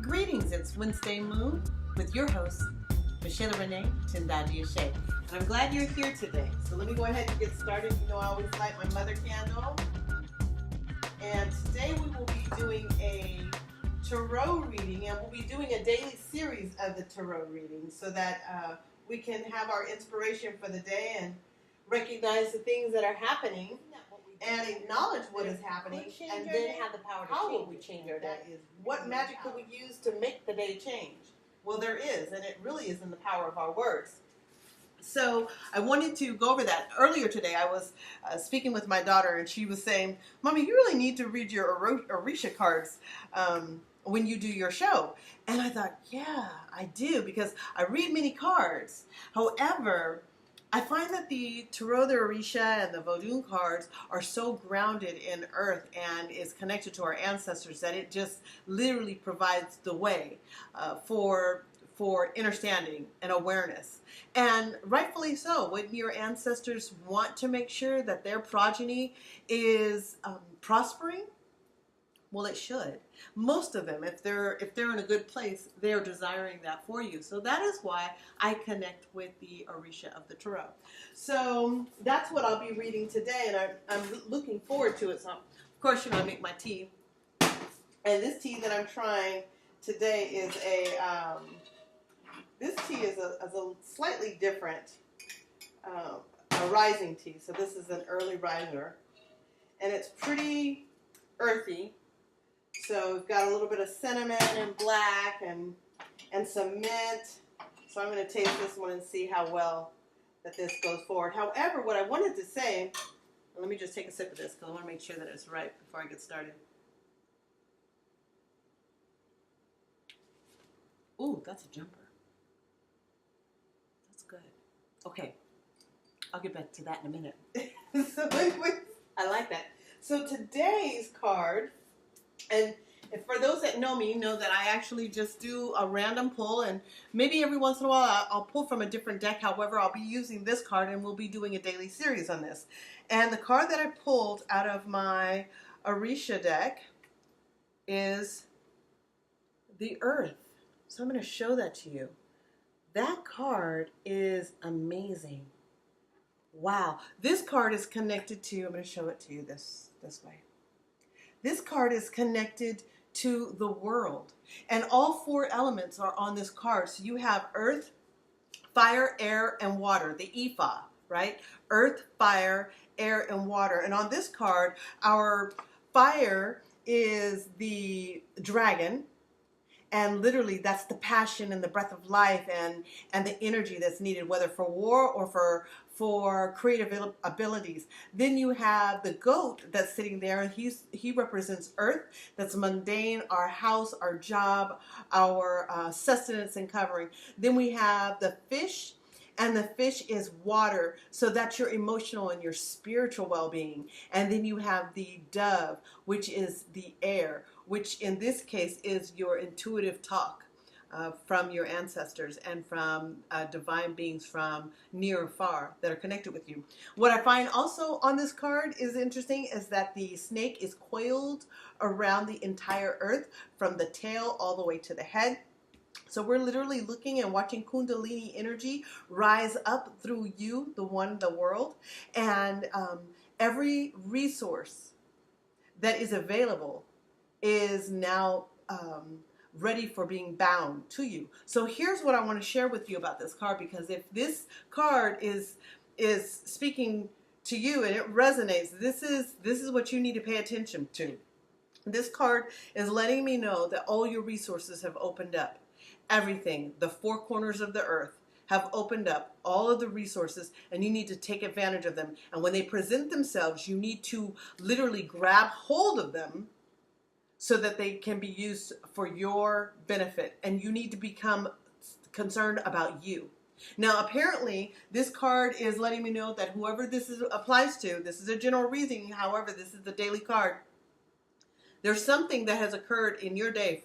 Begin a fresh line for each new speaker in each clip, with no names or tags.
Greetings, it's Wednesday Moon with your host, Michelle Renee Tendaji Shea. And I'm glad you're here today. So let me go ahead and get started. You know, I always light my mother candle. And today we will be doing a tarot reading, and we'll be doing a daily series of the tarot reading so that we can have our inspiration for the day and recognize the things that are happening and acknowledge what is happening, and then have the power to how will we change our day? What magic could we use to make the day change? Well, there is, and it really is in the power of our words. So I wanted to go over that. Earlier today, I was speaking with my daughter, and she was saying, "Mommy, you really need to read your Orisha cards when you do your show." And I thought, yeah, I do, because I read many cards. However, I find that the Tarot de Orisha and the Vodun cards are so grounded in earth and is connected to our ancestors that it just literally provides the way for understanding and awareness. And rightfully so. Wouldn't your ancestors want to make sure that their progeny is prospering? Well, it should. Most of them, if they're in a good place, they're desiring that for you. So that is why I connect with the Orisha of the Tarot. So that's what I'll be reading today, and I'm looking forward to it. So, of course, I make my tea. And this tea that I'm trying today is this tea is a slightly different, a rising tea. So this is an early riser, and it's pretty earthy. So we've got a little bit of cinnamon and black and some mint. So I'm going to taste this one and see how well that this goes forward. However, what I wanted to say, let me just take a sip of this because I want to make sure that it's right before I get started. Ooh, that's a jumper. That's good. Okay, I'll get back to that in a minute. So anyways, I like that. So today's card, and for those that know me, know that I actually just do a random pull, and maybe every once in a while I'll pull from a different deck. However, I'll be using this card, and we'll be doing a daily series on this. And the card that I pulled out of my Orisha deck is the Earth. So I'm going to show that to you. That card is amazing. Wow. This card is connected to, I'm going to show it to you this way. This card is connected to the world, and all four elements are on this card. So you have earth, fire, air, and water, the Ifa, right? Earth, fire, air, and water. And on this card, our fire is the dragon, and literally that's the passion and the breath of life and the energy that's needed, whether for war or for creative abilities. Then you have the goat that's sitting there, and he represents earth. That's mundane, our house, our job, our sustenance and covering. Then we have the fish, and the fish is water, so that's your emotional and your spiritual well-being. And then you have the dove, which is the air, which in this case is your intuitive talk from your ancestors and from divine beings from near and far that are connected with you. What I find also on this card is interesting is that the snake is coiled around the entire earth from the tail all the way to the head. So we're literally looking and watching Kundalini energy rise up through you, the world, and every resource that is available is now ready for being bound to you. So here's what I want to share with you about this card, because if this card is speaking to you and it resonates, this is what you need to pay attention to. This card is letting me know that all your resources have opened up. Everything, the four corners of the earth have opened up, all of the resources, and you need to take advantage of them. And when they present themselves, you need to literally grab hold of them so that they can be used for your benefit. And you need to become concerned about you. Now, apparently, this card is letting me know that whoever applies to, this is a general reading, however, this is the daily card. There's something that has occurred in your day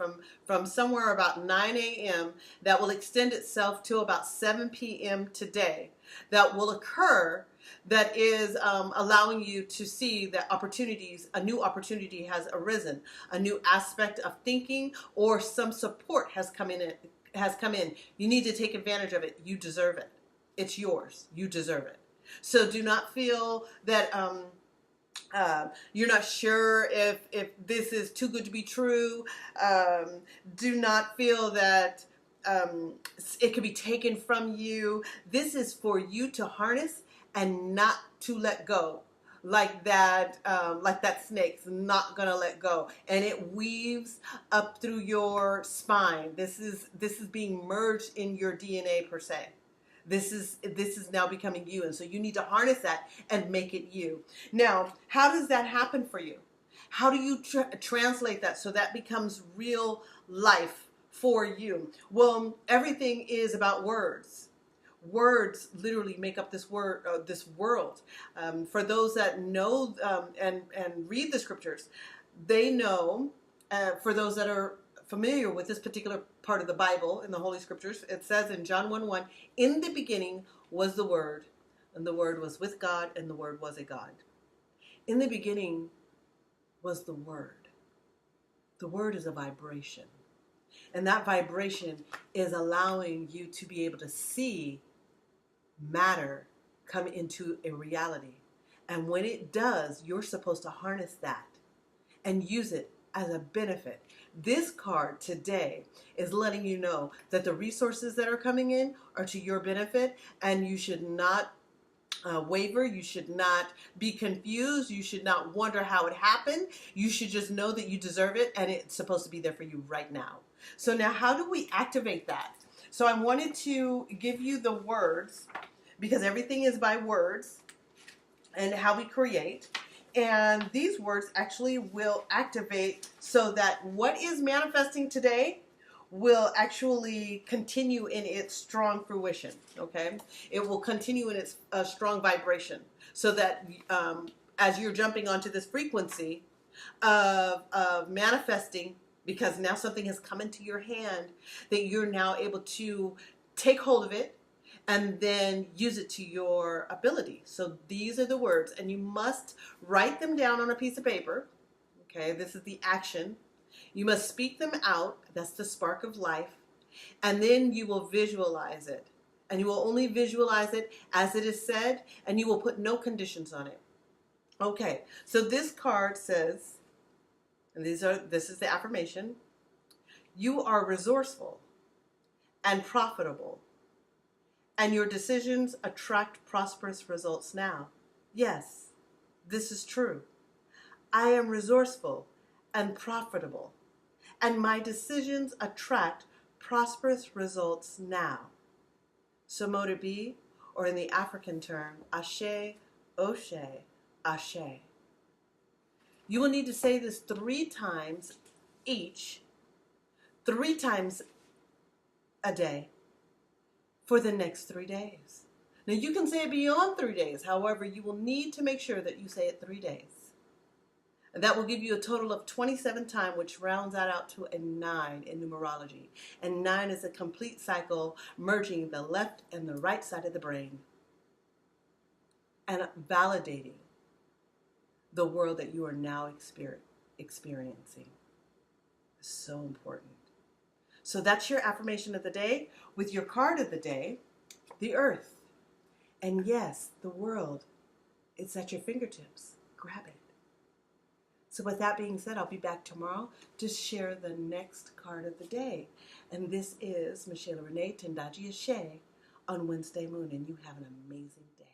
from somewhere about 9 a.m. that will extend itself to about 7 p.m. today that will occur that is allowing you to see that a new opportunity has arisen, a new aspect of thinking, or some support has come in. You need to take advantage of it. You deserve it. It's yours. You deserve it. So do not feel that you're not sure if this is too good to be true. Do not feel that it could be taken from you. This is for you to harness and not to let go. Like that snake's not gonna let go, and it weaves up through your spine. This is being merged in your DNA per se. This is now becoming you, and so you need to harness that and make it you. Now, how does that happen for you? How do you translate that so that becomes real life for you? Well, everything is about words. Words literally make up this world. For those that know and read the scriptures, they know. For those that are familiar with this particular part of the Bible in the Holy Scriptures, it says in John 1:1, in the beginning was the Word, and the Word was with God, and the Word was a God. In the beginning was the Word. The Word is a vibration. And that vibration is allowing you to be able to see matter come into a reality. And when it does, you're supposed to harness that and use it as a benefit. This card today is letting you know that the resources that are coming in are to your benefit, and you should not waver. You should not be confused. You should not wonder how it happened. You should just know that you deserve it, and it's supposed to be there for you right now. So now, how do we activate that? So I wanted to give you the words, because everything is by words and how we create. And these words actually will activate so that what is manifesting today will actually continue in its strong fruition, okay? It will continue in its strong vibration, so that as you're jumping onto this frequency of manifesting, because now something has come into your hand, that you're now able to take hold of it and then use it to your ability. So these are the words, and you must write them down on a piece of paper. Okay, this is the action. You must speak them out. That's the spark of life. And then you will visualize it. And you will only visualize it as it is said, and you will put no conditions on it. Okay, so this card says, and this is the affirmation: you are resourceful and profitable, and your decisions attract prosperous results now. Yes, this is true. I am resourceful and profitable, and my decisions attract prosperous results now. So mote it be, or in the African term, Ashe, Oshe, Ashe. You will need to say this 3 times each, 3 times a day, for the next 3 days. Now you can say it beyond 3 days. However, you will need to make sure that you say it 3 days. And that will give you a total of 27 times, which rounds that out to a 9 in numerology. And 9 is a complete cycle, merging the left and the right side of the brain and validating the world that you are now experiencing. It's so important. So that's your affirmation of the day, with your card of the day, the earth. And yes, the world, it's at your fingertips. Grab it. So with that being said, I'll be back tomorrow to share the next card of the day. And this is Michelle Renee Tendaji Ashe on Wednesday Moon, and you have an amazing day.